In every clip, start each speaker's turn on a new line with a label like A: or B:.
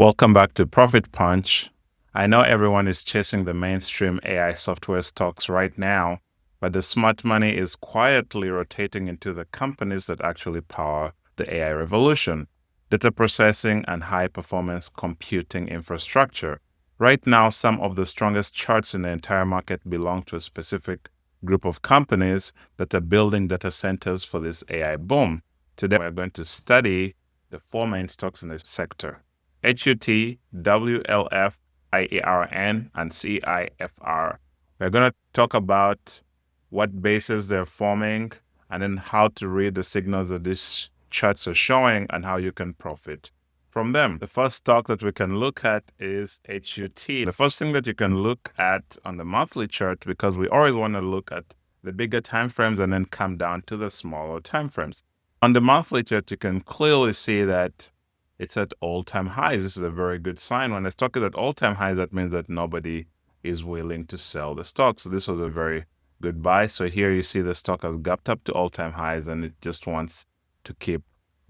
A: Welcome back to Profit Punch. I know everyone is chasing the mainstream AI software stocks right now, but the smart money is quietly rotating into the companies that actually power the AI revolution: data processing and high-performance computing infrastructure. Right now, some of the strongest charts in the entire market belong to a specific group of companies that are building data centers for this AI boom. Today, we're going to study the four main stocks in this sector: HUT, WLF, IREN, and CIFR. We're going to talk about what bases they're forming and then how to read the signals that these charts are showing and how you can profit from them. The first stock that we can look at is HUT. The first thing that you can look at on the monthly chart, because we always want to look at the bigger time frames and then come down to the smaller time frames. On the monthly chart, you can clearly see that it's at all-time highs. This is a very good sign. When a stock is at all-time highs, that means that nobody is willing to sell the stock. So this was a very good buy. So here you see the stock has gapped up to all-time highs and it just wants to keep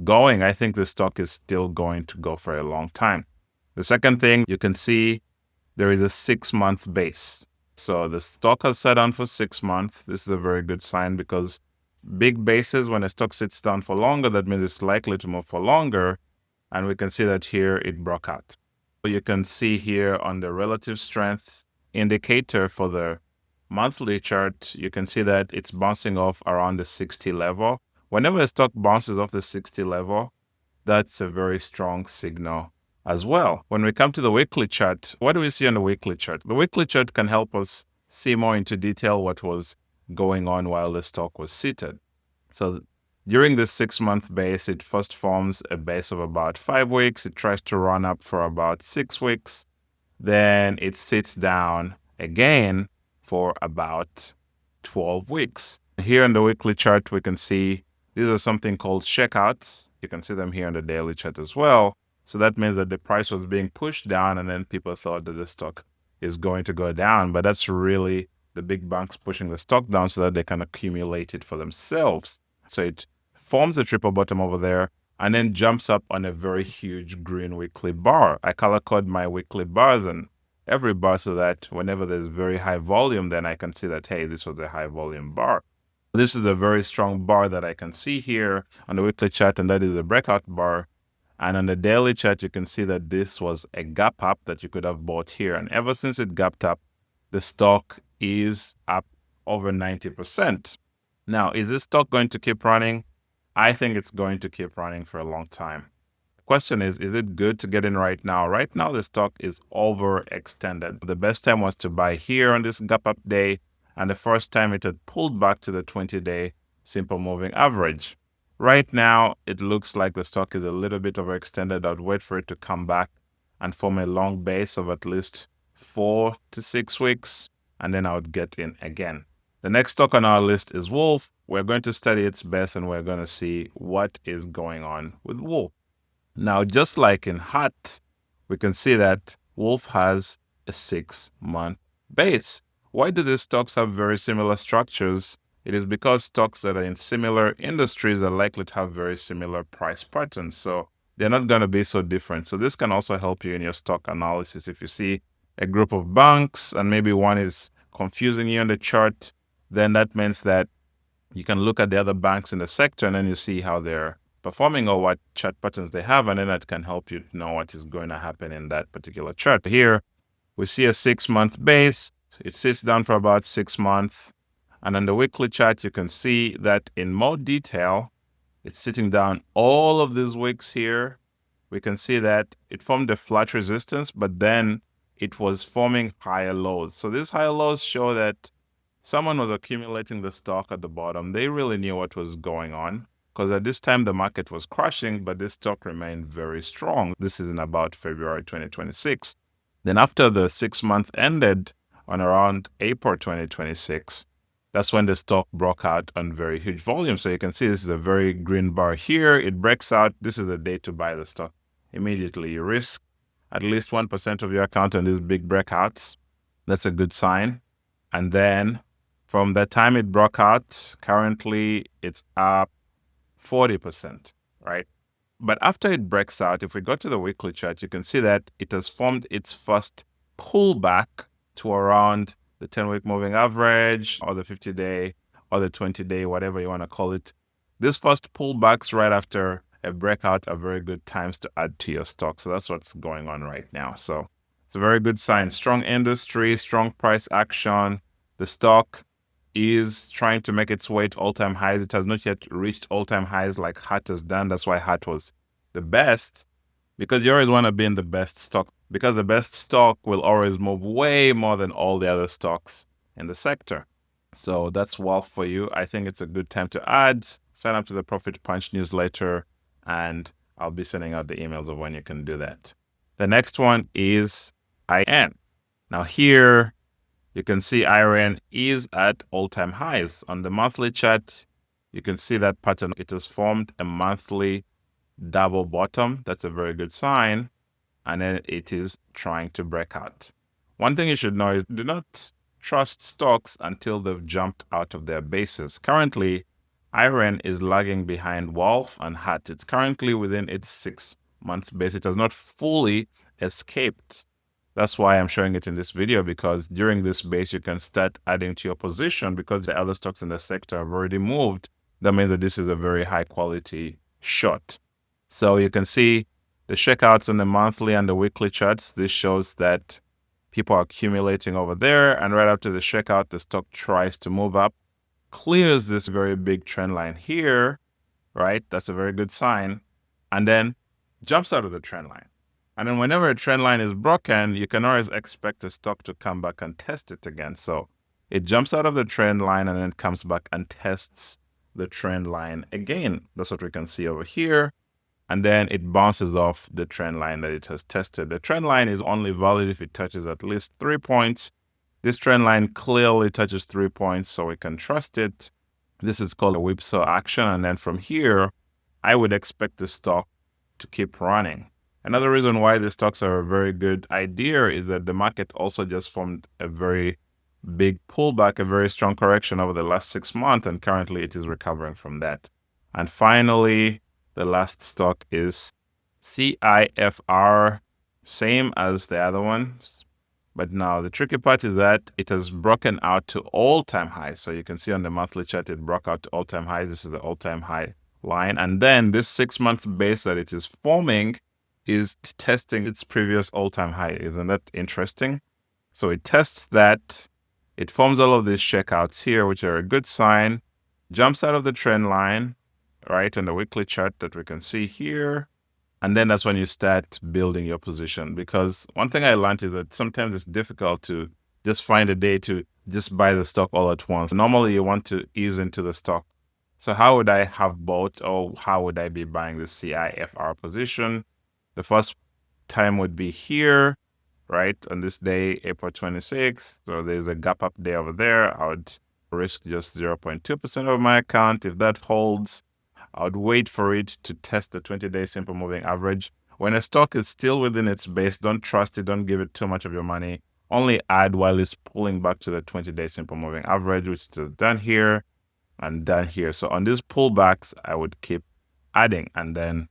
A: going. I think the stock is still going to go for a long time. The second thing you can see, there is a 6-month base. So the stock has sat down for 6 months. This is a very good sign because big bases, when a stock sits down for longer, that means it's likely to move for longer. And we can see that here it broke out. You can see here on the relative strength indicator for the monthly chart, you can see that it's bouncing off around the 60 level. Whenever a stock bounces off the 60 level, that's a very strong signal as well. When we come to the weekly chart, what do we see on the weekly chart? The weekly chart can help us see more into detail what was going on while the stock was seated. So during this 6-month base, it first forms a base of about 5 weeks. It tries to run up for about 6 weeks. Then it sits down again for about 12 weeks. Here in the weekly chart, we can see these are something called shakeouts. You can see them here in the daily chart as well. So that means that the price was being pushed down and then people thought that the stock is going to go down. But that's really the big banks pushing the stock down so that they can accumulate it for themselves. So it forms a triple bottom over there and then jumps up on a very huge green weekly bar. I color code my weekly bars and every bar so that whenever there's very high volume, then I can see that, hey, this was a high volume bar. This is a very strong bar that I can see here on the weekly chart, and that is a breakout bar. And on the daily chart, you can see that this was a gap up that you could have bought here. And ever since it gapped up, the stock is up over 90%. Now, is this stock going to keep running? I think it's going to keep running for a long time. The question is it good to get in right now? Right now, the stock is overextended. The best time was to buy here on this gap up day, and the first time it had pulled back to the 20-day simple moving average. Right now, it looks like the stock is a little bit overextended. I'd wait for it to come back and form a long base of at least 4 to 6 weeks, and then I would get in again. The next stock on our list is WULF. We're going to study its best and we're going to see what is going on with WULF. Now, just like in HUT, we can see that WULF has a 6-month base. Why do these stocks have very similar structures? It is because stocks that are in similar industries are likely to have very similar price patterns. So they're not going to be so different. So this can also help you in your stock analysis. If you see a group of banks and maybe one is confusing you on the chart, then that means that you can look at the other banks in the sector and then you see how they're performing or what chart patterns they have, and then that can help you know what is going to happen in that particular chart. Here, we see a 6-month base. It sits down for about 6 months. And on the weekly chart, you can see that in more detail, it's sitting down all of these weeks here. We can see that it formed a flat resistance, but then it was forming higher lows. So these higher lows show that someone was accumulating the stock at the bottom. They really knew what was going on because at this time the market was crashing, but this stock remained very strong. This is in about February 2026. Then after the 6-month ended on around April 2026, that's when the stock broke out on very huge volume. So you can see this is a very green bar here. It breaks out. This is the day to buy the stock. Immediately you risk at least 1% of your account on these big breakouts. That's a good sign. And then from the time it broke out, currently it's up 40%, right? But after it breaks out, if we go to the weekly chart, you can see that it has formed its first pullback to around the 10-week moving average or the 50-day or the 20-day, whatever you want to call it. These first pullbacks right after a breakout are very good times to add to your stock. So that's what's going on right now. So it's a very good sign. Strong industry, strong price action. The stock is trying to make its way to all-time highs. It has not yet reached all-time highs like HAT has done. That's why HAT was the best, because you always want to be in the best stock, because the best stock will always move way more than all the other stocks in the sector. So that's WULF for you. I think it's a good time to add. Sign up to the Profit Punch newsletter, and I'll be sending out the emails of when you can do that. The next one is IREN. Now here, you can see IREN is at all-time highs. On the monthly chart, you can see that pattern. It has formed a monthly double bottom. That's a very good sign. And then it is trying to break out. One thing you should know is do not trust stocks until they've jumped out of their bases. Currently, IREN is lagging behind WULF and HAT. It's currently within its 6-month base. It has not fully escaped. That's why I'm showing it in this video, because during this base, you can start adding to your position because the other stocks in the sector have already moved. That means that this is a very high quality short. So you can see the checkouts on the monthly and the weekly charts. This shows that people are accumulating over there. And right after the checkout, the stock tries to move up, clears this very big trend line here, right? That's a very good sign. And then jumps out of the trend line. And then whenever a trend line is broken, you can always expect the stock to come back and test it again. So it jumps out of the trend line and then comes back and tests the trend line again. That's what we can see over here. And then it bounces off the trend line that it has tested. The trend line is only valid if it touches at least 3 points. This trend line clearly touches 3 points, so we can trust it. This is called a whipsaw action. And then from here, I would expect the stock to keep running. Another reason why the stocks are a very good idea is that the market also just formed a very big pullback, a very strong correction over the last 6 months, and currently it is recovering from that. And finally, the last stock is CIFR, same as the other ones. But now the tricky part is that it has broken out to all-time highs. So you can see on the monthly chart, it broke out to all-time high. This is the all-time high line. And then this 6-month base that it is forming is testing its previous all-time high. Isn't that interesting? So it tests that. It forms all of these checkouts here, which are a good sign. Jumps out of the trend line, right, on the weekly chart that we can see here. And then that's when you start building your position. Because one thing I learned is that sometimes it's difficult to just find a day to just buy the stock all at once. Normally, you want to ease into the stock. So how would I have bought, or how would I be buying the CIFR position? The first time would be here, right, on this day, April 26th. So there's a gap up day over there. I would risk just 0.2% of my account. If that holds, I would wait for it to test the 20-day simple moving average. When a stock is still within its base, don't trust it. Don't give it too much of your money. Only add while it's pulling back to the 20-day simple moving average, which is done here and done here. So on these pullbacks, I would keep adding, and then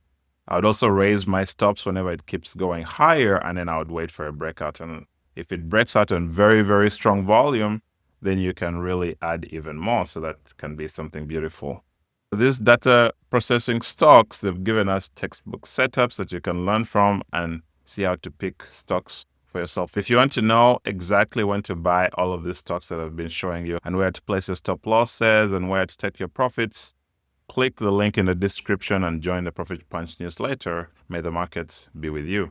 A: I would also raise my stops whenever it keeps going higher, and then I would wait for a breakout. And if it breaks out on very, very strong volume, then you can really add even more. So that can be something beautiful. These data processing stocks, they've given us textbook setups that you can learn from and see how to pick stocks for yourself. If you want to know exactly when to buy all of these stocks that I've been showing you and where to place your stop losses and where to take your profits, click the link in the description and join the Profit Punch newsletter. May the markets be with you.